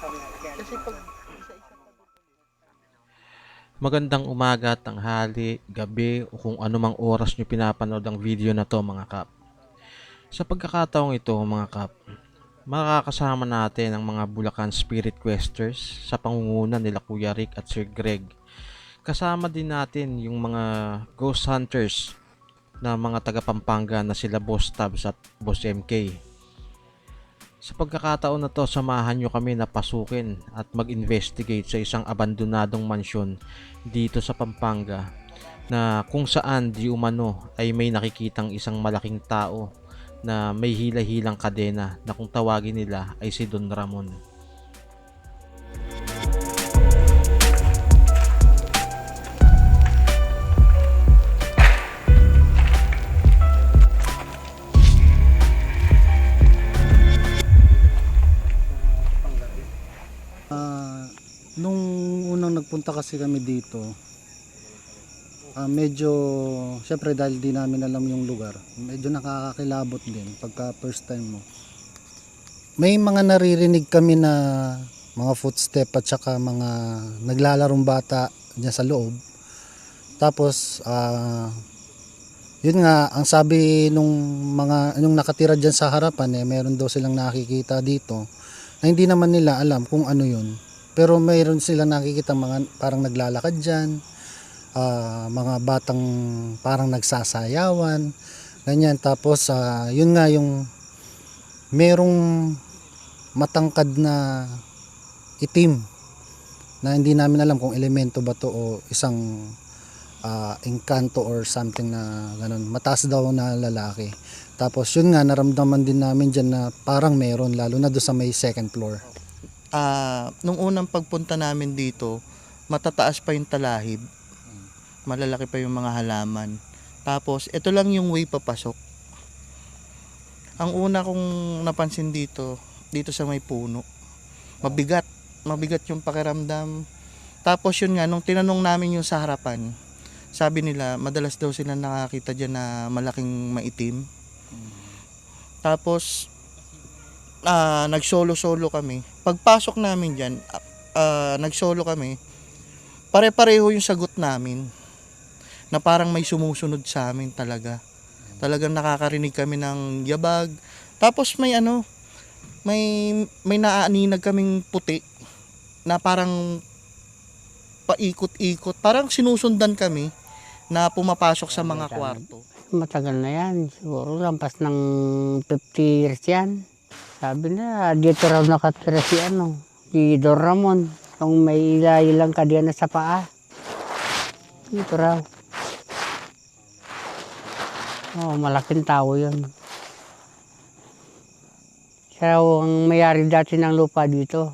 Kasi pag Magandang umaga, tanghali, gabi o kung anumang oras nyo pinapanood ang video na to mga kap. Sa pagkakataong ito mga kap, makakasama natin ang mga Bulacan Spirit Questers sa pangunguna nila Kuya Rick at Sir Greg. Kasama din natin yung mga Ghost Hunters na mga taga Pampanga na sila Boss Tabs at Boss MK. Sa pagkakataon na to, samahan nyo kami na pasukin at mag-investigate sa isang abandonadong mansyon dito sa Pampanga na kung saan di umano ay may nakikitang isang malaking tao na may hila-hilang kadena na kung tawagin nila ay si Don Ramon. Nung unang nagpunta kasi kami dito, medyo, syempre dahil di namin alam yung lugar, medyo nakakakilabot din pagka first time mo. May mga naririnig kami na mga footstep at saka mga naglalarong bata dyan sa loob. Tapos, yun nga, ang sabi nung mga, yung nakatira dyan sa harapan, meron daw silang nakikita dito na hindi naman nila alam kung ano yun. Pero mayroon silang nakikita mga parang naglalakad dyan, mga batang parang nagsasayawan, ganyan. Tapos yun nga yung merong matangkad na itim na hindi namin alam kung elemento ba to o isang engkanto or something na ganun. Mataas daw na lalaki. Tapos yun nga, naramdaman din namin dyan na parang meron, lalo na doon sa may second floor. nung unang pagpunta namin dito, matataas pa yung talahib. Malalaki pa yung mga halaman. Tapos, ito lang yung way papasok. Ang una kong napansin dito sa may puno. Mabigat. Mabigat yung pakiramdam. Tapos yun nga, nung tinanong namin yung sa harapan, sabi nila, madalas daw sila nakakita dyan na malaking maitim. Tapos, nagsolo-solo kami. Pagpasok namin dyan, nagsolo kami, pare-pareho yung sagot namin na parang may sumusunod sa amin talaga. Talagang nakakarinig kami ng yabag. Tapos may naaaninag kaming puti na parang paikot-ikot. Parang sinusundan kami na pumapasok sa mga kwarto. Matagal na yan. Siguro lampas ng 50 years yan. Sabi na, dito raw nakatira si Don Ramon. Yung may ilang kadena sa paa. Dito raw. Oh, malaking tao yun. Siya raw ang mayari dati ng lupa dito.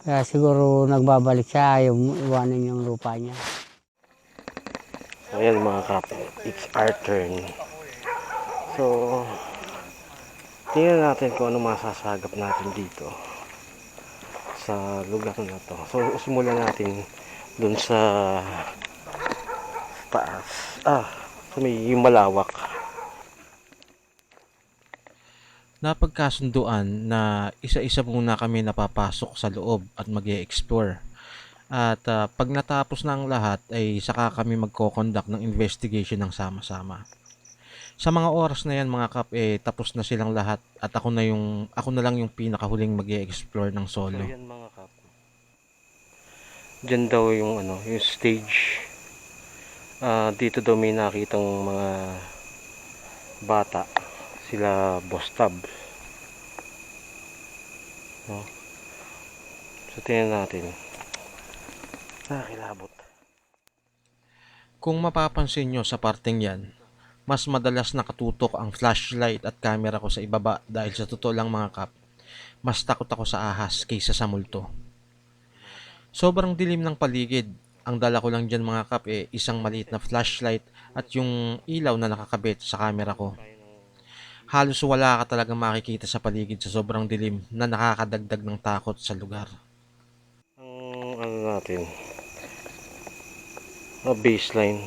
Kaya siguro nagbabalik siya, ayaw iwanan yung lupa niya. So ayan mga kap, it's our turn. So, tingnan natin kung ano masasagap natin dito sa lugar na to. So, simulan natin dun sa taas. So may malawak. Napagkasunduan na isa-isa muna kami napapasok sa loob at mag-e-explore. At pag natapos na ang lahat ay saka kami magko-conduct ng investigation ng sama-sama. Sa mga oras na yan mga kap, tapos na silang lahat at ako na lang yung pinakahuling mag-e-explore ng solo. So yan mga kap. Diyan daw yung yung stage. Dito daw may nakitang mga bata, sila Boss Tab. No? So tingnan natin. Nakakilabot. Kung mapapansin nyo sa parteng yan, mas madalas nakatutok ang flashlight at camera ko sa ibaba dahil sa totoo lang mga kap, mas takot ako sa ahas kaysa sa multo. Sobrang dilim ng paligid. Ang dala ko lang dyan mga kap isang maliit na flashlight at yung ilaw na nakakabit sa camera ko. Halos wala ka talagang makikita sa paligid sa sobrang dilim na nakakadagdag ng takot sa lugar. Ang natin, baseline.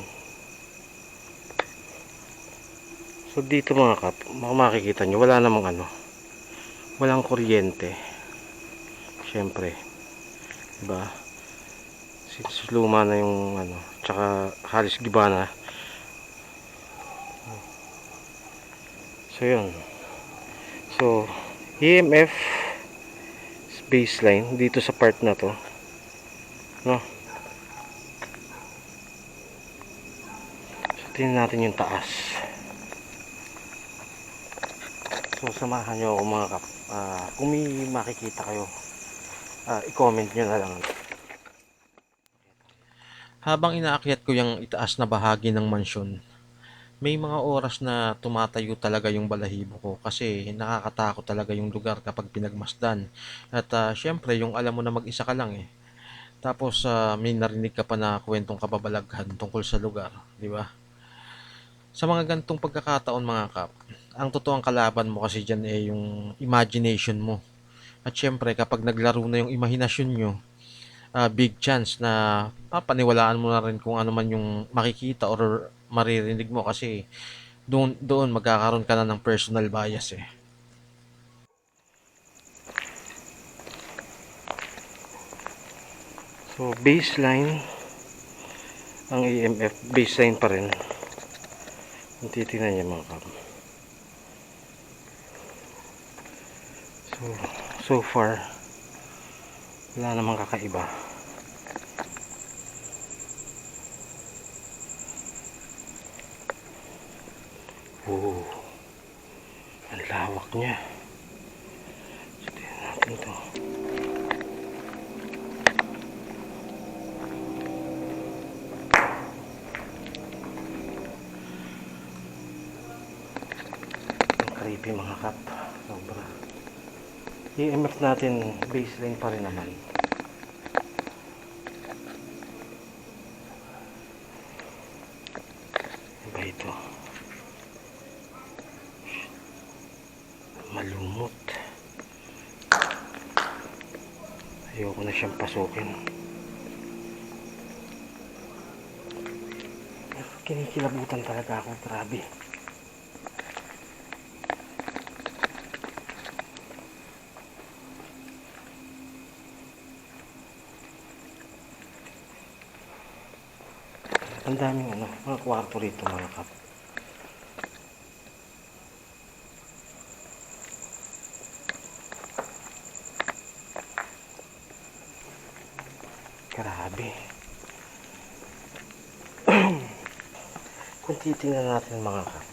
So dito mga kap, makikita nyo, wala namang walang kuryente. syempre, diba? Since luma na yung ano, tsaka halos giba na. So yun. So EMF baseline dito sa part na to, no? So tingnan natin yung taas. So samahan nyo ako mga kap. Kung may makikita kayo, i-comment nyo na lang. Habang inaakyat ko yung itaas na bahagi ng mansyon, may mga oras na tumatayo talaga yung balahibo ko kasi nakakatakot talaga yung lugar kapag pinagmasdan. At syempre, yung alam mo na mag-isa ka lang eh. Tapos may narinig ka pa na kwentong kababalaghan tungkol sa lugar, di ba? Sa mga gantong pagkakataon mga kap, ang totoong kalaban mo kasi dyan eh yung imagination mo. At syempre, kapag naglaro na yung imahinasyon nyo, big chance na papaniwalaan mo na rin kung ano man yung makikita or maririnig mo kasi doon magkakaroon ka na ng personal bias eh. So baseline, ang EMF baseline pa rin. Kung titignan niyo mga kap. So far wala namang kakaiba. Oh, ang lawak niya. So, tingnan natin to. Ang creepy mga kap. Sobra. EMF natin baseline pa rin naman. Iba ito. Malumot. Ayoko na siyang pasukin. Kinikilabutan talaga ako, grabe. Ang daming mga kwarto rito mga kap. Grabe. Kung titingnan natin mga kap,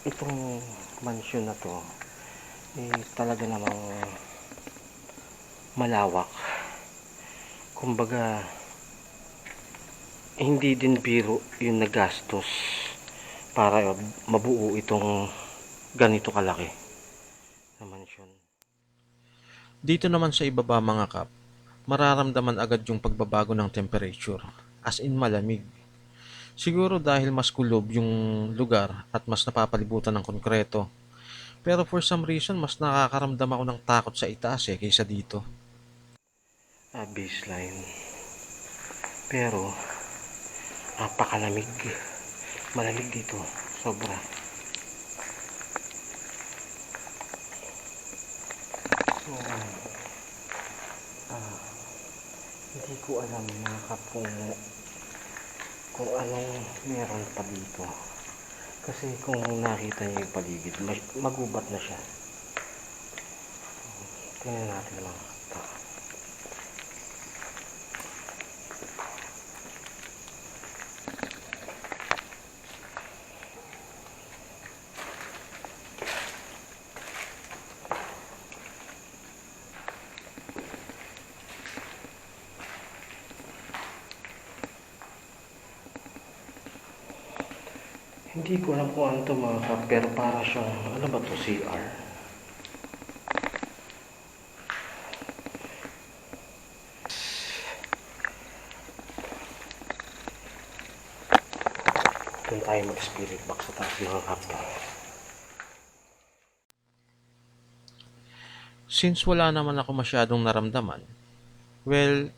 itong mansyon na to talaga namang malawak. Kumbaga hindi din biro yung nagastos para mabuo itong ganito kalaki na mansyon. Dito naman sa ibaba mga kap, mararamdaman agad yung pagbabago ng temperature, as in malamig. Siguro dahil mas kulob yung lugar at mas napapalibutan ng konkreto. Pero for some reason, mas nakakaramdam ako ng takot sa itaas kaysa dito. Baseline. Pero napakalamig. Malamig dito. Sobra. So, hindi ko alam mga kap kung anong meron pa dito. Kasi kung nakita niyo yung paligid, magubat na siya. Tingnan natin mga kap. Hindi ko alam kung ano ito mga kap, pero para siyang, ano ba ito, CR? Doon tayo mag-spirit box sa taas mga kap. Since wala naman ako masyadong naramdaman, well,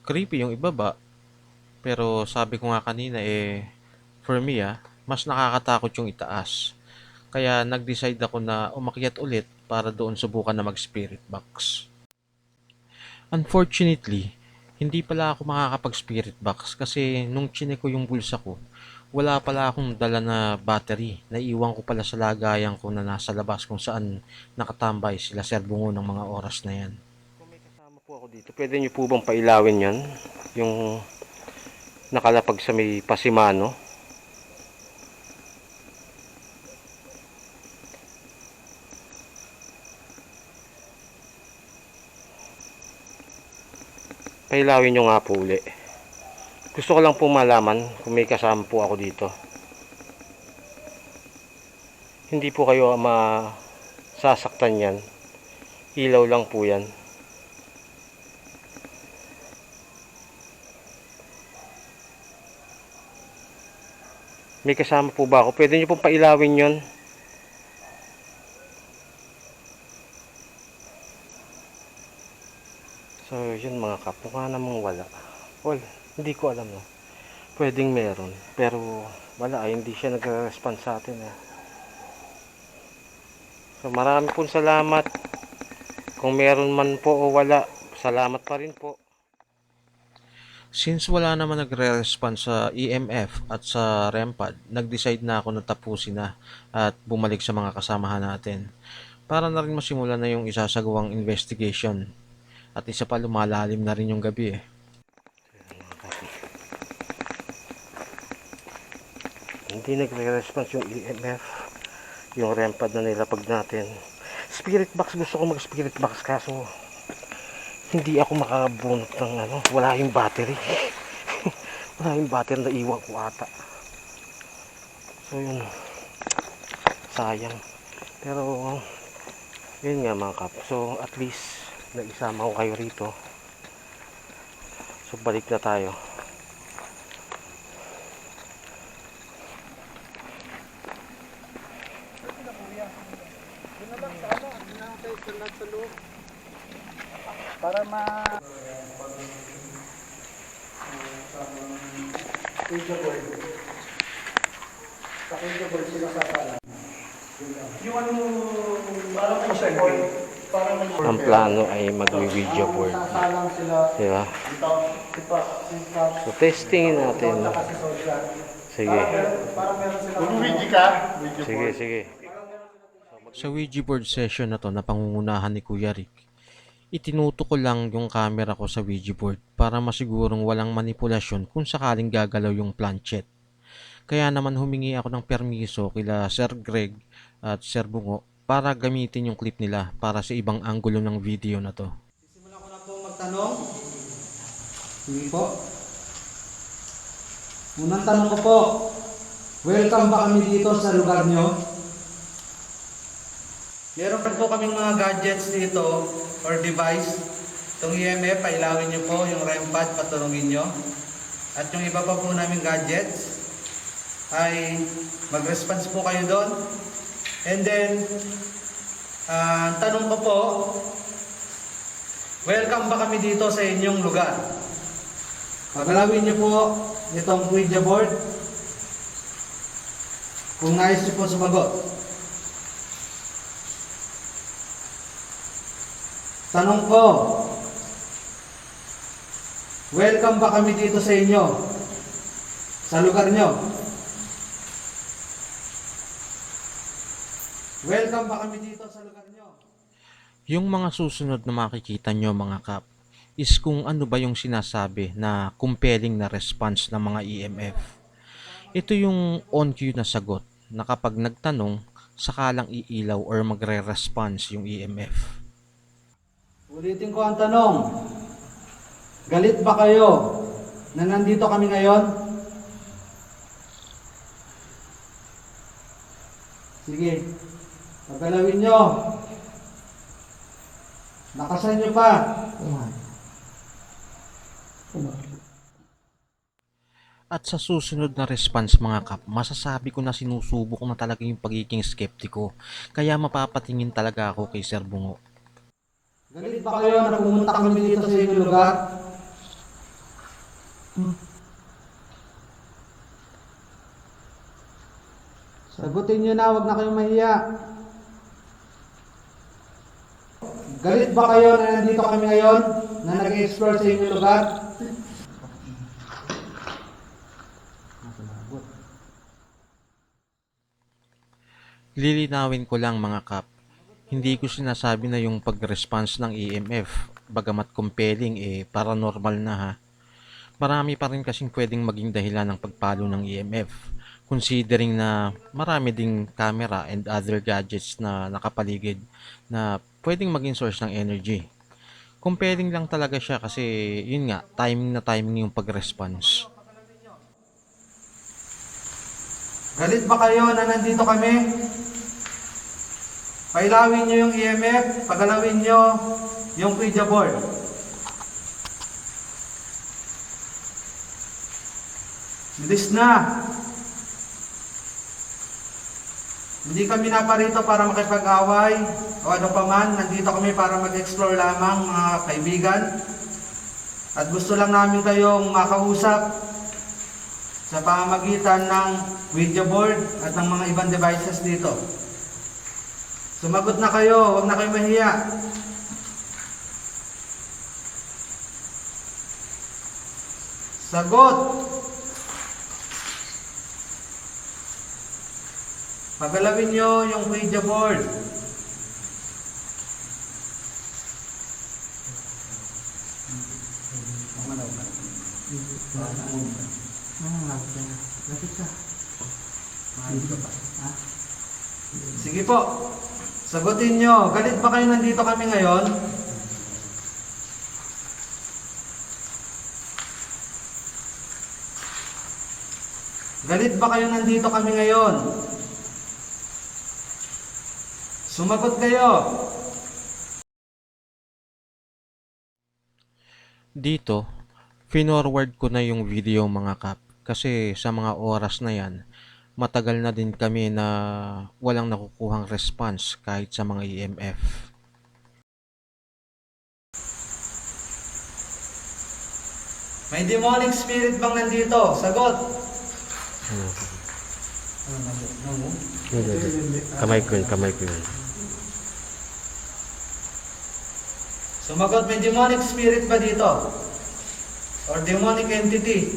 creepy yung ibaba, pero sabi ko nga kanina for me mas nakakatakot yung itaas. Kaya nag-decide ako na umakyat ulit para doon subukan na mag-spirit box. Unfortunately, hindi pala ako makakapag-spirit box kasi nung chinek ko yung bulsa ko, wala pala akong dala na battery. Naiwan ko pala sa lagayan ko na nasa labas kung saan nakatambay sila Sir Bungo ng mga oras na yan. Kung may kasama po ako dito, pwede niyo po bang pailawin yan? Yung nakalapag sa may pasimano. Pailawin nyo nga po uli. Gusto ko lang po malaman kung may kasama po ako dito. Hindi po kayo masasaktan yan. Ilaw lang po yan. May kasama po ba ako? Pwede nyo pong pailawin yon. So yun mga kap, mukha namang wala. Well, hindi ko alam no. Pwedeng meron, pero wala, hindi siya nagre-respond sa atin eh. So marami pong salamat. Kung meron man po o wala, salamat pa rin po. Since wala naman nagre-respond sa EMF at sa REMPAD, nag-decide na ako na tapusin na at bumalik sa mga kasamahan natin. Para na rin masimulan na yung isasagawang investigation. At isa pa, lumalalim na rin yung gabi eh. Hindi nagre-response yung EMF, yung REMPAD na nilapag natin. Spirit box, gusto ko mag-spirit box kaso hindi ako makabunot ng wala yung battery. Wala yung battery na iwan ko ata. So yun, sayang. Pero yun nga mga kap. So at least naisama ko kayo rito. So balik na tayo. Para ma... Ang plano ay mag-video board. Diba? So testingin natin. Sige. Sige. Sa Ouija board session na to na pangungunahan ni Kuya Rick, itinuto ko lang yung camera ko sa Ouija board para masigurong walang manipulasyon kung sakaling gagalaw yung planchet. Kaya naman humingi ako ng permiso kila Sir Greg at Sir Bungo para gamitin yung clip nila para sa ibang anggulo ng video na to. Simulan ko na po magtanong. Sige po. Unang tanong ko po, welcome ba kami dito sa lugar nyo? Meron pa po kaming mga gadgets dito or device. Itong EMF, pailawin nyo po yung REM pad, patulungin nyo. At yung iba pa po namin gadgets ay mag-response po kayo doon. And then, tanong ko po, welcome ba kami dito sa inyong lugar? Pagalawin nyo po itong Ouija board kung nais nyo po sumagot. Tanong ko, welcome ba kami dito sa inyo? Sa lugar nyo? Welcome ba kami dito sa lugar nyo? Yung mga susunod na makikita nyo mga kap is kung ano ba yung sinasabi na compelling na response ng mga EMF. Ito yung on cue na sagot na kapag nagtanong, sakalang iilaw or magre-response yung EMF. Ulitin ko ang tanong. Galit ba kayo na nandito kami ngayon? Sige, pagalawin nyo. Nakasan nyo pa. At sa susunod na response mga kap, masasabi ko na sinusubok na talaga yung pagiging skeptiko. Kaya mapapatingin talaga ako kay Sir Bungo. Galit ba kayo na pumunta kami dito sa inyong lugar? Sagutin nyo na, huwag na kayong mahiya. galit ba kayo na nandito kami ngayon na nag-explore sa inyong lugar? Lilinawin ko lang mga kap, hindi ko sinasabi na yung pag-response ng EMF, bagamat compelling paranormal na ha. Marami pa rin kasing pwedeng maging dahilan ng pagpalo ng EMF, considering na marami ding camera and other gadgets na nakapaligid na pwedeng maging source ng energy. Compelling lang talaga siya kasi yun nga, timing na timing yung pag-response. Galit ba kayo na nandito kami? Pailawin nyo yung EMF, pagalawin nyo yung Ouija board. Bilis na! Hindi kami naparito para makipag-away o ano pa man. Nandito kami para mag-explore lamang, mga kaibigan. At gusto lang namin kayong makausap sa pamamagitan ng Ouija board at ng mga ibang devices dito. Sumagot na kayo, huwag na kayo mahiya. Sagot! Pagalawin nyo yung Ouija board. Sige po, sagutin nyo. Galit ba kayo nandito kami ngayon? Galit ba kayo nandito kami ngayon? Sumagot kayo. Dito, finorward ko na yung video mga kap kasi sa mga oras na yan, matagal na din kami na walang nakukuhang response kahit sa mga EMF. May demonic spirit bang nandito? Sagot. Kamay ko yun. Sumagot, may demonic spirit ba dito? Or demonic entity?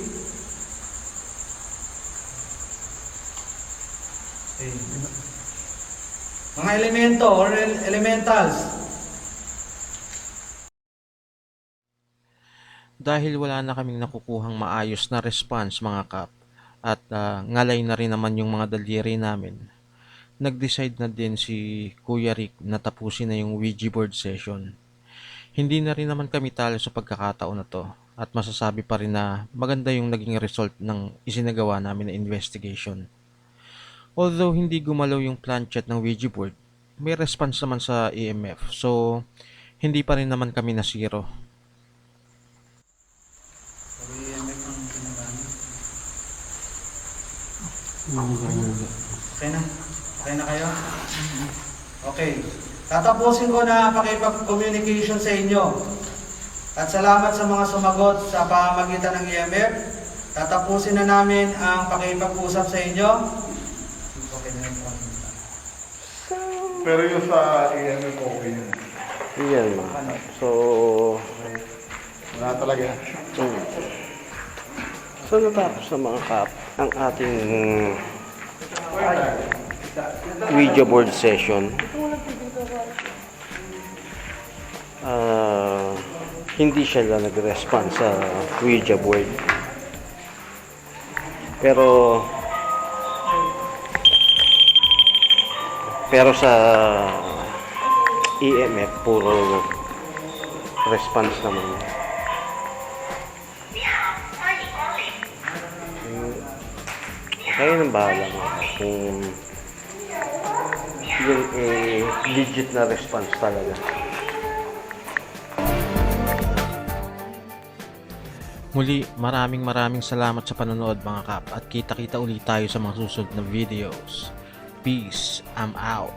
Okay. Mga elemento or elementals. Dahil wala na kaming nakukuhang maayos na response mga kap at ngalay na rin naman yung mga daliri namin, nag-decide na din si Kuya Rick na tapusin na yung Ouija board session. Hindi na rin naman kami talo sa pagkakataon na to at masasabi pa rin na maganda yung naging result ng isinagawa namin na investigation. Although hindi gumalaw yung planchette ng Ouija board, may response naman sa EMF, so hindi pa rin naman kami na zero. Okay na? Okay na kayo? Okay. Tatapusin ko na pakipag-communication sa inyo. At salamat sa mga sumagot sa pamamagitan ng EMF. Tatapusin na namin ang pakipag-usap sa inyo. Okay na po. Pero yung sa EMF okay yun. Yan. So, Wala talaga. so natapos sa mga kap ang ating Ouija board session. Hindi siya lang nag-respond sa Ouija board. Pero sa EMF, puro response naman. Kayo nang bahala mo kung yung legit na response talaga. Muli, maraming salamat sa panonood mga kap at kita-kita ulit tayo sa mga susunod na videos. Peace, I'm out.